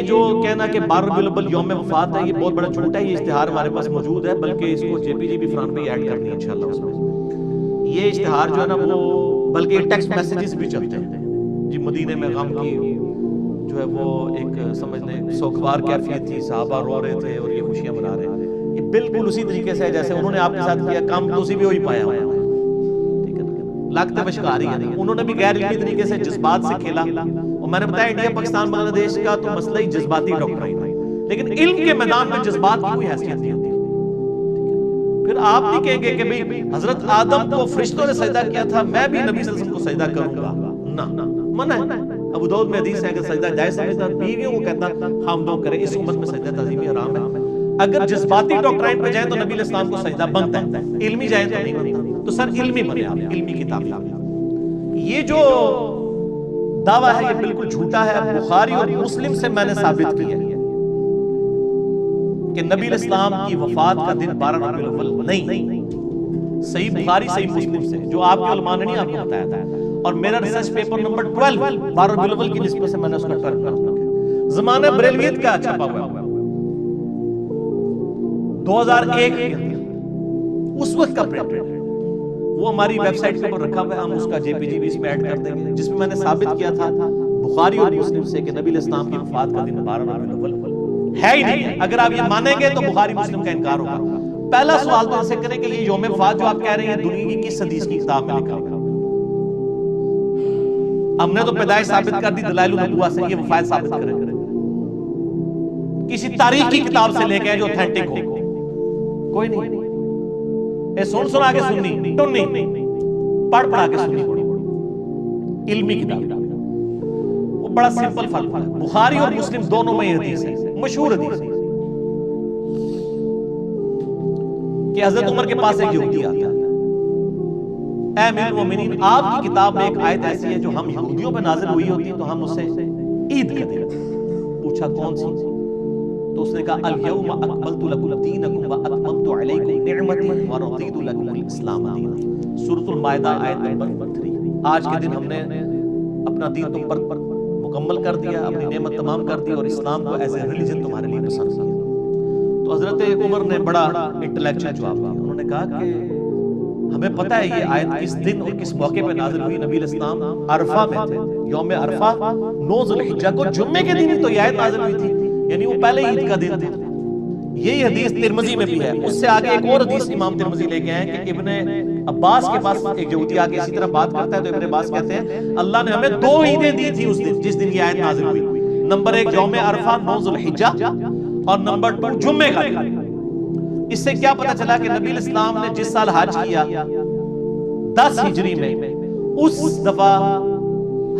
جو کہنا کہ 12 ربیع الاول یوم وفات ہے، یہ بہت بڑا جھوٹ ہے. یہ اشتہار ہمارے پاس موجود ہے، بلکہ اس کو JPG بھی فرانٹ پہ ایڈ کرنی ہے انشاءاللہ. اس میں یہ اشتہار جو ہے نا وہ بلکہ یہ ٹیکسٹ میسیجز بھی چلتے ہیں جی. مدینے میں غم کی جو ہے وہ ایک سمجھ لیں سوگوار کیفیت تھی، صحابہ رو رہے تھے اور یہ خوشیاں منا رہے ہیں. یہ بالکل اسی طریقے سے ہے جیسے انہوں نے آپ کے ساتھ کیا. کام تو اسی بھی وہی پایا ہوا ہے، ٹھیک ہے نا. لگتے مشکاری ہے نہیں. انہوں نے بھی غیر علمی طریقے سے جذبات سے کھیلا. اور میں نے بتایا انڈیا پاکستان بنگلہ دیش کا تو مسئلہ ہی جذباتی ڈاکٹرائن ہے، لیکن علم کے میدان میں جذبات کی کوئی حیثیت نہیں ہوتی. پھر آپ نہیں کہیں گے کہ بھئی حضرت آدم کو فرشتوں نے سجدہ کیا تھا، میں بھی نبی صلی اللہ علیہ وسلم کو سجدہ کروں گا. نہ، منع ہے. ابو داؤد میں حدیث ہے کہ سجدہ جائز سمجھتا، بیویوں کو کہتا خامدوں کرے. اس امت میں سجدہ تعظیمی حرام ہے. اگر جذباتی ڈاکٹرائن پہ جائیں تو نبی علیہ السلام کو سجدہ بنتا ہے، علمی جائیں تو نہیں بنتا. تو سر علمی بنے آپ، علمی کتاب. یہ جو دعویٰ ہے یہ بالکل جھوٹا ہے. بخاری اور مسلم سے میں نے ثابت کیا کہ نبی علیہ السلام کی وفات کا دن 12 ربیع الاول نہیں. صحیح بخاری صحیح مسلم سے، جو آپ کے علماء نے نہیں آپ کو بتایا تھا. اور میرا ریسرچ پیپر نمبر 12 12 ربیع الاول کی نسبت سے میں نے اس کا ٹرم کیا. زمانہ بریلویت کا چھپا ہوا ہے 2001 کے اس وقت کا پرنٹ ہے. وہ ہماری ویب سائٹ کے اوپر رکھا ہوا ہے. ہم اس کا JPG بھی اس میں ایڈ کر دیں گے، جس میں میں نے ثابت کیا تھا بخاری اور مسلم سے کہ نبی علیہ السلام کی وفات کا دن 12 ربیع الاول ہے ہی نہیں. اگر آپ یہ مانیں گے تو بخاری مسلم کا انکار ہوگا. پہلا سوال تو ایسے کریں کہ یہ یوم وفات جو آپ کہہ رہے ہیں دنیا کی کس حدیث کی کتاب میں لکھا ہوا ہے؟ ہم نے تو پیدائش ثابت کر دی دلائل النبوہ سے، یہ وفات ثابت کریں. کسی تاریخ کی کتاب سے لے کے جو اوتھینٹک ہو کوئی نہیں. اے سن سنا کے سننی ٹننی پڑھ پڑھا کے سننی علمی کتاب. وہ بڑا سمپل فرق ہے. بخاری اور مسلم دونوں میں یہ حدیث ہے، مشہور حدیث ہے کہ حضرت عمر کے پاس ایک یہودی آتا ہے. اے امیر المومنین، آپ کی کتاب میں ایک آیت ایسی ہے جو ہم یہودیوں پہ نازل ہوئی ہوتی تو ہم اسے عید کہتے ہیں. پوچھا کون سی؟ تو اس نے کہا الیوم اکملت لکم دینکم واتممت علیکم نعمتی ورضیت لکم الاسلام دینا. سورۃ المائدہ آیت نمبر 3. آج کے دن ہم نے اپنا دین تم پر مکمل کر دیا، اپنی نعمت تمام کر دی اور اسلام کو ایز اے ریلیجن تمہارے لیے پسند کیا. تو حضرت عمر نے بڑا انٹلیکچوئل جواب دیا. انہوں نے کہا کہ ہمیں پتہ ہے یہ آیت کس دن اور کس موقع پہ نازل ہوئی. نبی علیہ السلام عرفہ میں تھے، یوم عرفہ 9 ذی الحجہ کو جمعے کے دن ہی تو یہ آیت نازل ہوئی تھی، یعنی وہ پہلے عید کا دن تھا. یہی حدیث ترمذی میں بھی ہے. اس سے آگے ایک اور حدیث امام ترمذی لے کے آئے کہ ابن عباس کے پاس ایک یہودی آگے اسی طرح بات کرتا ہے تو ابن عباس کہتے ہیں اللہ نے ہمیں 2 عیدیں دی تھی اس دن جس دن یہ آیت نازل ہوئی. نمبر 1 یوم عرفہ 9 ذی الحجہ اور نمبر 2 جمعے کا دن. اس سے کیا پتہ چلا کہ نبی علیہ السلام نے جس سال حج کیا 10 ہجری میں، اس دفعہ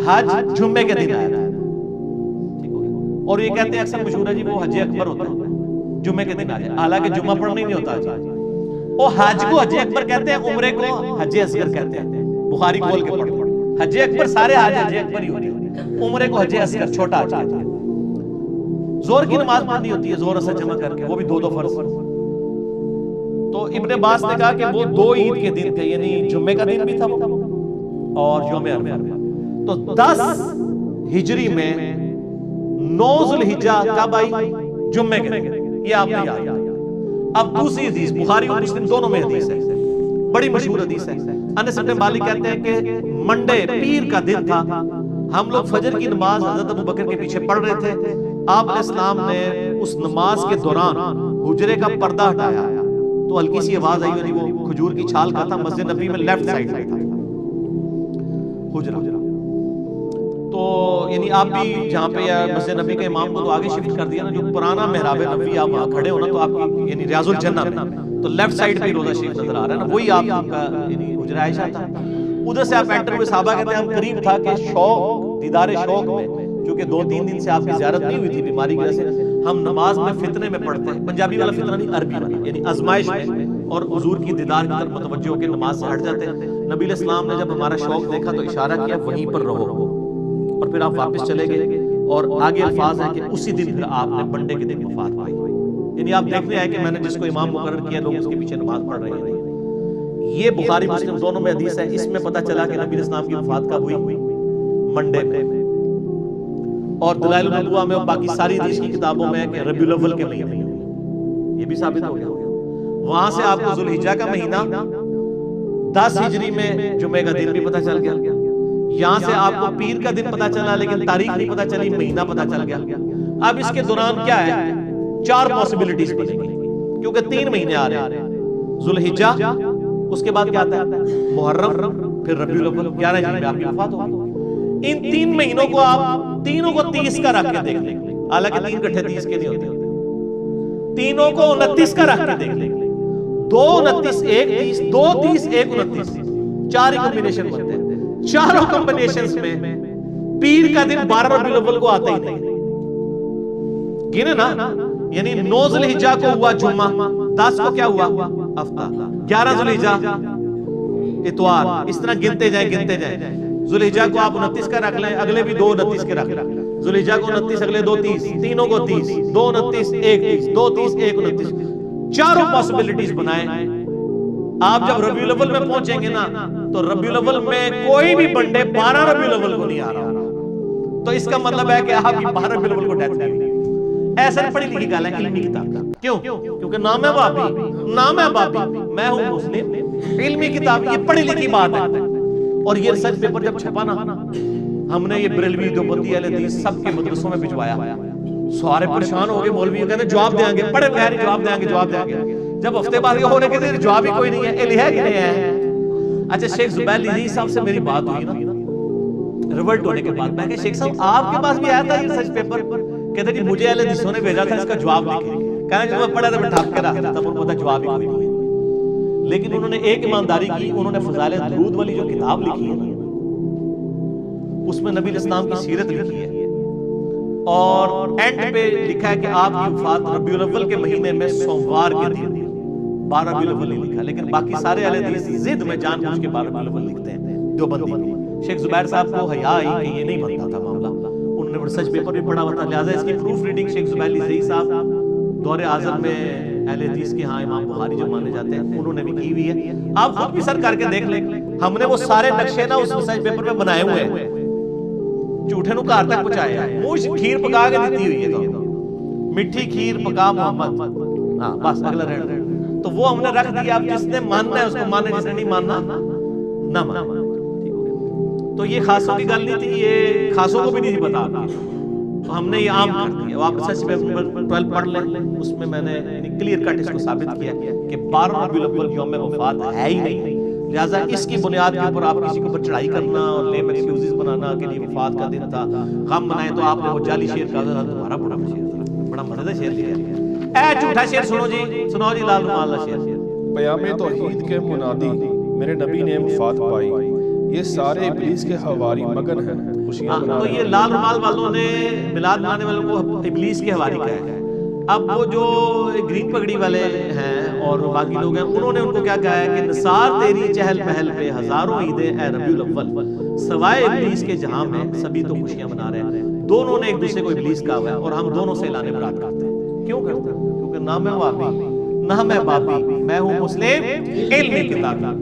حج جمعے کے دن آیا تھا. اور یہ کہتے ہیں اکثر مشہور ہے جی وہ حج اکبر ہوتا ہے جمعے کے دن آ جائے، حالانکہ جمعہ پڑھنا ہی نہیں ہوتا جی. وہ حج کو حج اکبر کہتے ہیں، عمرے کو حج اصغر کہتے ہیں. بخاری کھول کے پڑھو، حج اکبر سارے حج اکبر ہی ہوتے ہیں، عمرے کو حج اصغر چھوٹا حج کہتے ہیں. زور کی نماز پڑھنی ہوتی ہے زور اثر جمع کر کے، وہ بھی 2 فرض. تو ابن عباس نے کہا کہ وہ 2 عید کے دن تھے، یعنی جمعے کا دن بھی تھا اور یوم عرفہ. تو 10 ہجری میں 9 ذی الحجہ کب آئی؟ جمعے کے دن. یہ آپ نے یاد. اب دوسری حدیث بخاری اور مسلم دونوں میں حدیث ہے، بڑی مشہور حدیث ہے. انس بن مالک کہتے ہیں کہ منڈے پیر کا دن تھا، ہم لوگ فجر کی نماز حضرت ابو بکر کے پیچھے پڑھ رہے تھے. آپ علیہ السلام نے اس نماز کے دوران حجرے کا پردہ ہٹایا تو ہلکی سی آواز آئی، یعنی وہ کھجور کی چھال کا تھا. مسجد نبی میں لیفٹ سائڈ میں تھا حجرہ. تو یعنی آپ بھی جہاں پہ مسجد نبی کے امام کو تو آگے شفٹ کر دیا نا، جو پرانا محراب نبوی آپ وہاں کھڑے ہو نا تو آپ کی یعنی ریاض الجنہ میں تو لیفٹ سائڈ پہ روضہ شریف نظر آ رہا ہے نا، وہی آپ کا یعنی حجرہ عائشہ تھا. ادھر سے آپ انٹر ہوئے. صحابہ کہتے ہیں ہم قریب تھا کہ شوق دیدار شوق میں، چونکہ 2-3 دن سے آپ کی زیارت نہیں ہوئی تھی بیماری کی وجہ سے، ہم نماز میں فتنے میں پڑھتے ہیں. پنجابی والا فتنہ نہیں، عربی والا، یعنی آزمائش میں، اور حضور کی دیدار کی طرف متوجہ ہو کے نماز سے ہٹ جاتے ہیں. نبی علیہ السلام نے جب ہمارا شوق دیکھا تو اشارہ کیا وہیں پر رہو، اور پھر آپ واپس چلے گئے. اور آگے الفاظ ہے کہ اسی دن پھر آپ نے منڈے کے دن وفات پائی. یعنی آپ دیکھنے آئے کہ میں نے جس کو امام مقرر کیا لوگ اس کے پیچھے نماز پڑھ رہے ہیں. یہ بخاری مسلم دونوں میں حدیث ہے. اس میں پتہ چلا کہ نبی علیہ السلام کی وفات کب ہوئی؟ منڈے میں. اور دلائل النبوہ میں اور باقی ساری حدیث کی کتابوں میں کہ ربیع الاول کے مہینے میں، یہ بھی ثابت ہو گیا۔ وہاں سے آپ کو ذوالحجہ کا مہینہ 10 ہجری میں جمعے کا دن بھی پتہ چل گیا، یہاں سے آپ کو پیر کا دن پتہ چلا لیکن تاریخ نہیں پتہ چلی، مہینہ پتہ چل گیا۔ اب اس کے دوران کیا ہے، 4 پاسبلٹیز بنے گی، کیونکہ 3 مہینے آ رہے ہیں، ذوالحجہ، اس کے بعد کیا آتا ہے محرم، پھر ربیع الاول، 11 ہجری میں آپ کی وفات ہوگی۔ ان 3 مہینوں کو آپ تینوں کو 30 کا رکھ کے دیکھ لیں، حالانکہ 3 کٹھے 30 کے نہیں ہوتے، تینوں کو 29 کا رکھ کے دیکھ لیں، 2 29 1 30 2 30 1 29، 4 ہی کمبینیشن بنتے ہیں۔ چاروں کمبینیشنز میں پیر کا دن 12 ربیع الاول کو آتا ہی نہیں، گنے نا، یعنی 9 ذوالحجہ کو ہوا جمعہ، 10 کو کیا ہوا ہفتہ، 11 ذوالحجہ اتوار، اس طرح گنتے جائیں ذوالحجہ کو آپ 29 کا رکھ لیں، اگلے بھی 2 29 کے رکھ لیں، ذوالحجہ کو 29 اگلے 2 30، تینوں کو 30، 2 29 1 30 2 30 1 29، چاروں پاسبلٹیز بنائیں۔ آپ جب ربیع الاول میں پہنچیں گے نا تو ربیع الاول میں کوئی بھی بندے 12 ربیع الاول کو نہیں آ رہا، تو اس کا مطلب ہے کہ آپ کی 12 ربیع الاول کو ڈیتھ نہیں ہوئی۔ ایسا پڑھی لکھی گل ہے علمی کتاب کا، کیوں؟ کیونکہ نام ہے بابی، نام ہے بابی، میں ہوں مسلم، علمی کتاب، یہ پڑھی لکھی بات ہے۔ اور یہ ریسرچ پیپر جب چھپا نا، ہم نے یہ بریلوی دیوبندی اہل حدیث سب کے مدرسوں میں بھجوایا، سارے پریشان ہو گئے، مولوی کہتے ہیں جواب دیں گے، پڑھے بغیر جواب دیں گے، جب ہفتے بعد یہ ہونے کے دن جواب ہی کوئی نہیں ہے، یہ ہے کہ نہیں ہے۔ اچھا شیخ زبیر لیزی صاحب سے میری بات ہوئی نا ریورٹ ہونے کے بعد، میں کہ شیخ صاحب آپ کے پاس بھی آیا تھا یہ ریسرچ پیپر؟ کہتے کہ مجھے اہل حدیثوں نے بھیجا تھا اس کا جواب لکھیں، کہنا جب میں پڑھا تھا میں ٹھاپ کے رکھ دیتا، پر پتہ جواب ہی کوئی نہیں ہے۔ لیکن انہوں نے ایک ایمانداری کی، انہوں نے فضائل درود والی جو کتاب لکھی ہے اس میں نبی الاسلام کی سیرت لکھی ہے، اور اینڈ پہ لکھا ہے کہ آپ کی وفات ربیع الاول کے مہینے میں سوموار کے دن، 12 ربیع الاول نہیں لکھا، لیکن باقی سارے اہل حدیث ضد میں جان بوجھ کے 12 ربیع الاول لکھتے ہیں دیوبندی۔ شیخ زبیر صاحب کو حیا آئی کہ یہ نہیں بنتا تھا معاملہ، انہوں نے ریسرچ پیپر بھی پڑھا ہوا تھا، لہٰذا اس کی پروف ریڈنگ شیخ زبیر لیزی صاحب دور اعظم میں اہل حدیث کے ہاں امام بخاری جو مانے جاتے ہیں انہوں نے بھی کی ہوئی ہے، آپ خود بھی سر کر کے دیکھ لیں، ہم نے وہ سارے نقشے نا اس ریسرچ پیپر میں بنائے ہوئے ہیں، جھوٹے نو گھر تک پہنچایا ہے، موش کھیر پکا کے دیتی ہوئی ہے، مٹھی کھیر پکا محمد، ہاں بس اگلا رہنا، تو وہ ہم نے رکھ دیا، اب جس نے ماننا ہے اس کو مانے، جس نے نہیں ماننا نہ مانے۔ تو یہ خاصوں کی گل نہیں تھی، یہ خاصوں کو بھی نہیں پتا، تو ہم نے یہ عام کر دیا۔ آپ سچ پیپر 12 پڑھ لیں، اس میں میں نے کلیئر کٹ اس کو ثابت کیا کہ 12 ربیع الاول یوم وفات ہے ہی نہیں، لہٰذا اس کی بنیاد کے اوپر آپ کسی کے اوپر چڑھائی کرنا اور لیم ایکسکیوزز بنانا کہ یہ وفات کا دن تھا، غم منائے، تو آپ نے وہ جعلی شعر کہا تھا، تمہارا بڑا شعر تھا، بڑا مزیدار شعر لکھا، اے جھوٹا شعر سنو جی، سناؤ جی لال رومال والا شعر۔ پیام توحید کے منادی میرے نبی نے وفات پائی، یہ سارے ابلیس کے حواری مگن ہیں خوشیاں منا تو رہے ہیں۔ یہ لال رومال والوں نے میلاد منانے والوں کو ابلیس کے حواری کہا ہے۔ اب وہ جو گرین پگڑی والے ہیں اور باقی لوگ ہیں، انہوں نے ان کو کیا کہا ہے کہ نثار تیری چہل پہل پہ ہزاروں عیدیں اے ربیع الاول، سوائے ابلیس کے جہاں میں سبھی تو خوشیاں منا رہے ہیں۔ دونوں نے ایک دوسرے کو ابلیس کہا ہوا ہے اور ہم دونوں سے اعلان برات کرتے ہیں۔ کیوں کرتے ہیں؟ کیونکہ نہ میں وابی نہ میں بابی، میں ہوں مسلم، علمی کتابی۔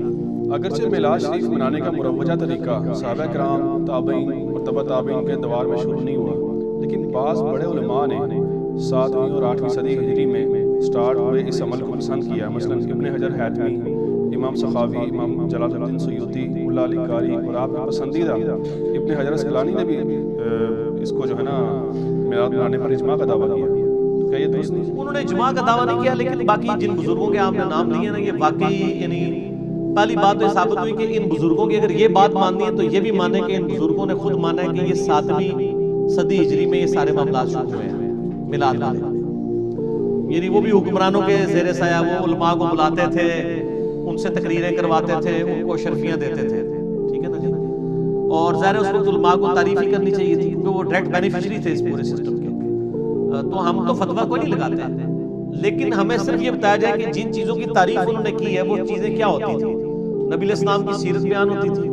اگرچہ میلاد شریف منانے کا مروجہ طریقہ صحابہ کرام، تابعین اور تبع تابعین کے دوار میں شروع نہیں ہوا، لیکن بعض بڑے علماء نے 7ویں اور 8ویں صدی ہجری میں سٹارٹ ہوئے اس عمل کو پسند کیا، مثلا ابن حجر حیتمی، امام سخاوی، امام جلال الدین سیوطی، ملا علی قاری، اور آپ کا پسندیدہ ابن حجر اسقلانی نے بھی اس کو جو ہے نا میلاد منانے پر اجماع کا دعویٰ کیا۔ تو کیا یہ درست نہیں؟ انہوں نے اجماع کا دعویٰ نہیں کیا، لیکن باقی جن بزرگوں کے آپ نے نام لیے نا، یہ واقعی یعنی پہلی بات تو یہ ثابت ہوئی کہ ان بزرگوں کی اگر یہ بات ماننی ہے تو یہ بھی مانے کہ ان بزرگوں نے خود مانا ہے کہ یہ 7ویں صدی ہجری میں یہ سارے معاملات شروع ہوئے ہیں میلاد والے، یعنی وہ بھی حکمرانوں کے زیر سایہ وہ علماء کو بلاتے تھے، ان سے تقریریں کرواتے تھے، ان کو شرفیاں دیتے تھے، ٹھیک ہے نا جی، اور ظاہر اس وقت علماء کو تعریف ہی کرنی چاہیے تھی کیونکہ وہ ڈائریکٹ بینیفیشری تھے اس پورے سسٹم کے، تو ہم تو فتویٰ کوئی نہیں لگاتے، لیکن ہمیں صرف یہ بتایا جائے کہ جن چیزوں کی تعریف انہوں نے کی ہے وہ چیزیں کیا ہوتی تھی۔ نبی علیہ السلام کی سیرت بیان ہوتی تھی،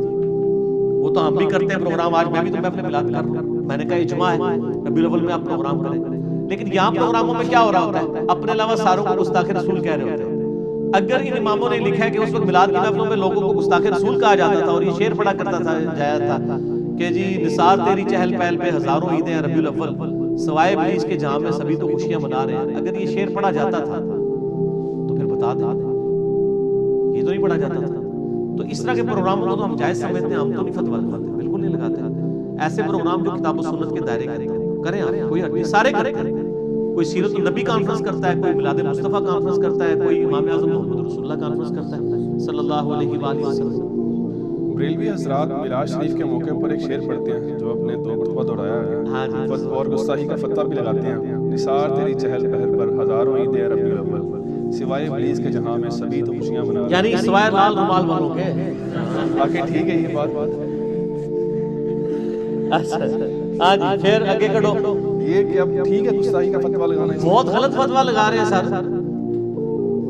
وہ تو ہم بھی کرتے ہیں پروگرام، آج میں بھی تمہیں اپنے میلاد کر رہا ہوں، میں نے کہا اجماع ہے ربیع الاول میں آپ پروگرام کریں، لیکن یہاں پروگراموں میں کیا ہو رہا ہوتا ہے، اپنے علاوہ ساروں کو گستاخ رسول کہہ رہے ہوتے ہیں۔ اگر ان اماموں نے لکھا ہے کہ اس وقت میلاد کی محفلوں میں لوگوں کو گستاخ رسول کہا جاتا تھا اور یہ شعر پڑھا کرتا تھا جایا تھا کہ جی نثار تیری چہل پہل پہ ہزاروں عیدیں ہیں ربیع الاول، سوائے ابلیس کے جہاں میں سبھی تو خوشیاں منا رہے ہیں. اگر یہ شعر پڑھا جاتا تھا تو پھر بتا دیں، یہ تو نہیں پڑھا جاتا تھا. تو اس طرح کے پروگراموں کو تو ہم جائز سمجھتے ہیں، ہم تو نہیں فتویٰ لگاتے، بالکل نہیں لگاتے. ایسے پروگرام جو کتاب و سنت کے دائرے کے اندر کریں آپ، کوئی حرج نہیں، سارے کرتے ہیں. کوئی سیرت النبی کانفرنس کرتا ہے، کوئی میلاد مصطفیٰ کانفرنس کرتا ہے، کوئی امام اعظم محمد رسول اللہ کانفرنس کرتا ہے صلی اللہ علیہ وآلہ وسلم. بریلوی حضرات میلاد شریف کے موقع پر ایک شعر پڑھتے ہیں جو اپنے 2 مرتبہ دہرایا ہاں جی. ہے اور گستاخی کا فتویٰ بھی لگاتے ہیں. نثار تیری چہل پہل پر ہزاروں عیدیں ربیع الاول، سوائے ابلیس کے جہاں میں سبھی تو خوشیاں منا رہے ہیں. یعنی سوائے لال رومال والوں کے. باقی ٹھیک ہے یہ بات. اچھا ہاں جی، پھر آگے کڑو. یہ کہ اب ٹھیک ہے گستاخی کا فتویٰ لگانا ہے. بہت غلط فتویٰ لگا رہے ہیں سر،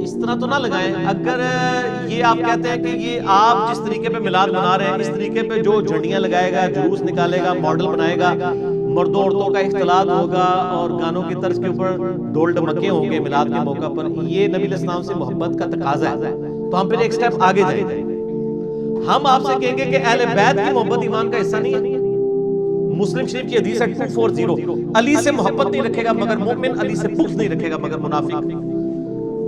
اس طرح تو نہ لگائیں. اگر یہ آپ کہتے ہیں کہ یہ آپ جس طریقے پہ میلاد منا رہے ہیں اس طریقے پہ جو جھنڈیاں لگائے گا، جلوس نکالے گا، ماڈل بنائے گا، مردوں عورتوں کا اختلاط ہوگا اور گانوں کی طرز کے اوپر ڈول ڈمکے ہوں گے میلاد کے موقع پر، یہ نبی علیہ السلام سے محبت کا تقاضا ہے. تو ہم پھر ایک سٹیپ آگے جائیں گے. ہم آپ سے کہیں گے کہ اہل بیت کی محبت ایمان کا حصہ نہیں ہے. مسلم شریف کی حدیث ہے 240، علی سے محبت نہیں رکھے گا مگر مومن، علی سے بغض نہیں رکھے گا مگر منافق.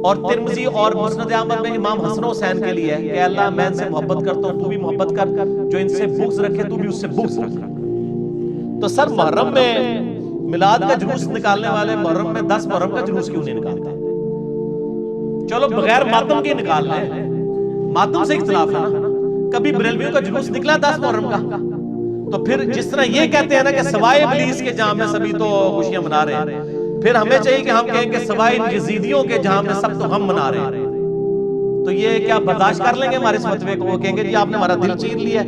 اور ترمذی اور مسند احمد میں امام حسن و حسین کے لیے ہے کہ اللہ میں ان سے محبت کرتا ہوں، تو بھی محبت کر، جو ان سے بغض رکھے تو بھی اس سے بغض رکھ. تو سر محرم میں میلاد کا جلوس نکالنے والے محرم میں 10 محرم کا جلوس کیوں نہیں نکالتے؟ چلو بغیر ماتم کے نکال لیں، ماتم سے اختلاف ہے نا. کبھی بریلویوں کا جلوس نکلا 10 محرم کا؟ تو پھر جس طرح یہ کہتے ہیں نا کہ سوائے ابلیس کے جہاں میں سبھی تو خوشیاں منا رہے ہیں، پھر ہمیں چاہیے کہ ہم کہیں کہ سوائے ان یزیدیوں کے جہاں میں سب تو غم منا رہے ہیں. تو یہ کیا برداشت کر لیں گے ہمارے اس فتوے کو؟ وہ کہیں گے جی آپ نے ہمارا دل چیر لیا،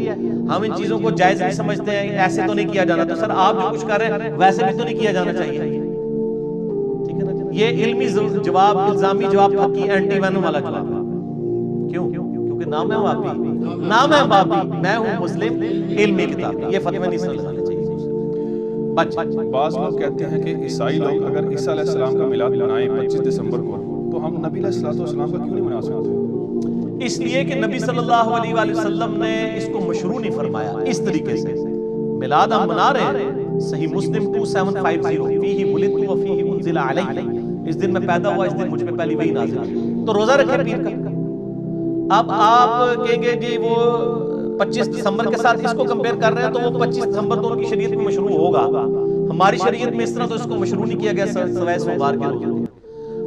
ہم ان چیزوں کو جائز نہیں سمجھتے ہیں، ایسے تو نہیں کیا جانا. تو سر آپ جو کچھ کر رہے ہیں ویسے بھی تو نہیں کیا جانا چاہیے. ٹھیک ہے نا؟ یہ علمی جواب، الزامی جواب، پکی اینٹی وینم والا جواب ہے. کیوں؟ کیونکہ نام ہے وابی، نام ہے بابی، میں ہوں مسلم، علمی کتاب. یہ فتوے نہیں سمجھانے چاہیے. بعض لوگ کہتے ہیں کہ عیسائی لوگ اگر عیسیٰ علیہ السلام کا میلاد منائیں 25 دسمبر کو، تو ہم نبی علیہ السلام کا کیوں نہیں منا سکتے؟ اس لیے کہ نبی صلی اللہ علیہ وآلہ وسلم نے اس کو مشروع نہیں فرمایا اس طریقے سے. میلاد ہم منا رہے ہیں، صحیح مسلم 2750، فیہ ولدت و فیہ انزل علی، اس دن میں پیدا ہوا، اس دن مجھ پہ پہلی وحی نازل ہوئی. تو روزہ رکھے پیر کا. اب آپ کہیں گے جی وہ 25 دسمبر کے ساتھ اس کو کمپیئر کر رہے ہیں، تو وہ 25 دسمبر تو ان کی شریعت میں مشروع ہوگا، ہماری شریعت میں اس طرح تو اس کو مشروع نہیں کیا گیا سوائے سوموار کے روزے.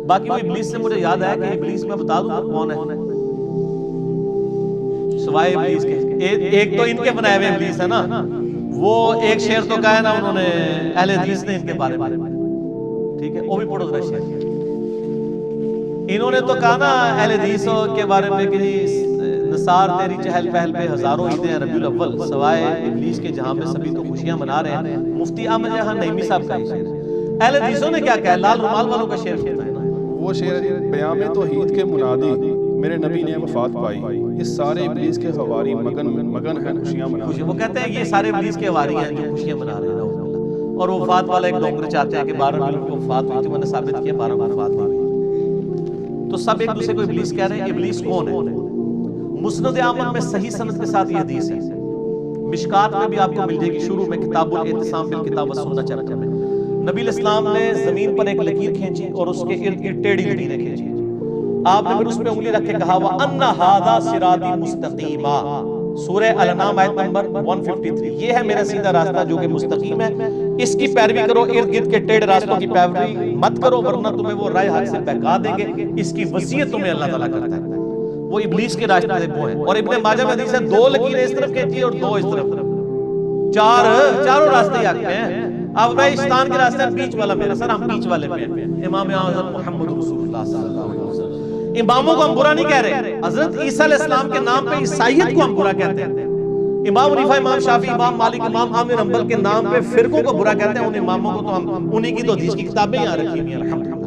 باقی وہ ابلیس سے مجھے یاد آیا کہ ابلیس میں بتا دوں کون ہے سوائے ابلیس کے. ایک تو ان کے بنائے ہوئے ابلیس ہے نا، وہ ایک شعر تو کہا ہے نا انہوں نے، اہل حدیث نے ان کے بارے میں. ٹھیک ہے، وہ بھی پڑھو ذرا شعر. انہوں نے تو کہا نا اہل حدیث کے بارے میں کہ نثار تیری چہل پہل پہ ہزاروں عیدیں ربیع الاول، سوائے ابلیس کے جہاں میں سبھی تو خوشیاں منا رہے ہیں. مفتی احمد جہاں نعیمی صاحب کا شعر. اہل حدیثوں نے کیا کہا؟ لال رومال والوں کا شعر ہوتا ہے نا. وہ شعر پیام توحید کے منادی میرے نبی نے وفات پائی، یہ سارے ابلیس کے حواری مگن ہیں خوشیاں منا. وہ کہتے ہیں یہ سارے ابلیس کے حواری ہیں جو خوشیاں منا رہے ہیں. اور وہ وفات والا ایک ڈونگر چاہتے ہیں کہ 12 ملک کو وفات ہوئی تھی، میں نے ثابت کیا 12 وفات ہوئی. تو سب ایک دوسرے کو ابلیس کہہ رہے ہیں. ابلیس کون ہے؟ مسند احمد میں صحیح سند کے ساتھ یہ حدیث ہے. مشکات میں بھی آپ کو مل جائے گی، شروع میں کتاب الاعتصام بالکتاب والسنہ چیپٹر میں. نبی علیہ السلام نے زمین پر ایک لکیر کھینچی اور اس کے ارد گرد ٹیڑھی لکیریں کھینچی. آپ نے پھر اس پہ انگلی رکھ کے کہا وَأَنَّ هَذَا صِرَاطِي مُسْتَقِيمًا، سورہ الانعام آیت نمبر 153. یہ ہے میرا سیدھا راستہ جو کہ مستقیم ہے، اس کی پیروی کرو، ارد گرد کے ٹیڑھے راستوں کی پیروی مت کرو ورنہ تمہیں وہ رائے حق سے بہکا دیں گے. اس کی وصیت تمہیں اللہ تعالیٰ کرتا ہے. وہ ابلیس کے راستے سے وہ ہیں. اور ابن ماجہ میں حدیث ہے 2 لکیریں اس طرف کھینچی اور 2 اس طرف. چاروں راستے حق پہ ہیں. اب میں شیطان کے راستے بیچ والا میرا، سر ہم بیچ والے پہ ہیں. امام اعظم محمد رسول اللہ صلی اللہ علیہ وسلم. اماموں کو ہم برا نہیں کہہ رہے، حضرت عیسیٰ علیہ السلام کے نام پہ عیسائیت کو ہم برا کہتے ہیں. امام حنیفہ، امام شافعی، امام مالک، امام احمد بن حنبل کے نام پہ فرقوں کو برا کہتے ہیں. ان اماموں کو تو ہم انہی کی تو حدیث کی کتابیں یہاں رکھی ہوئی ہیں الحمدللہ.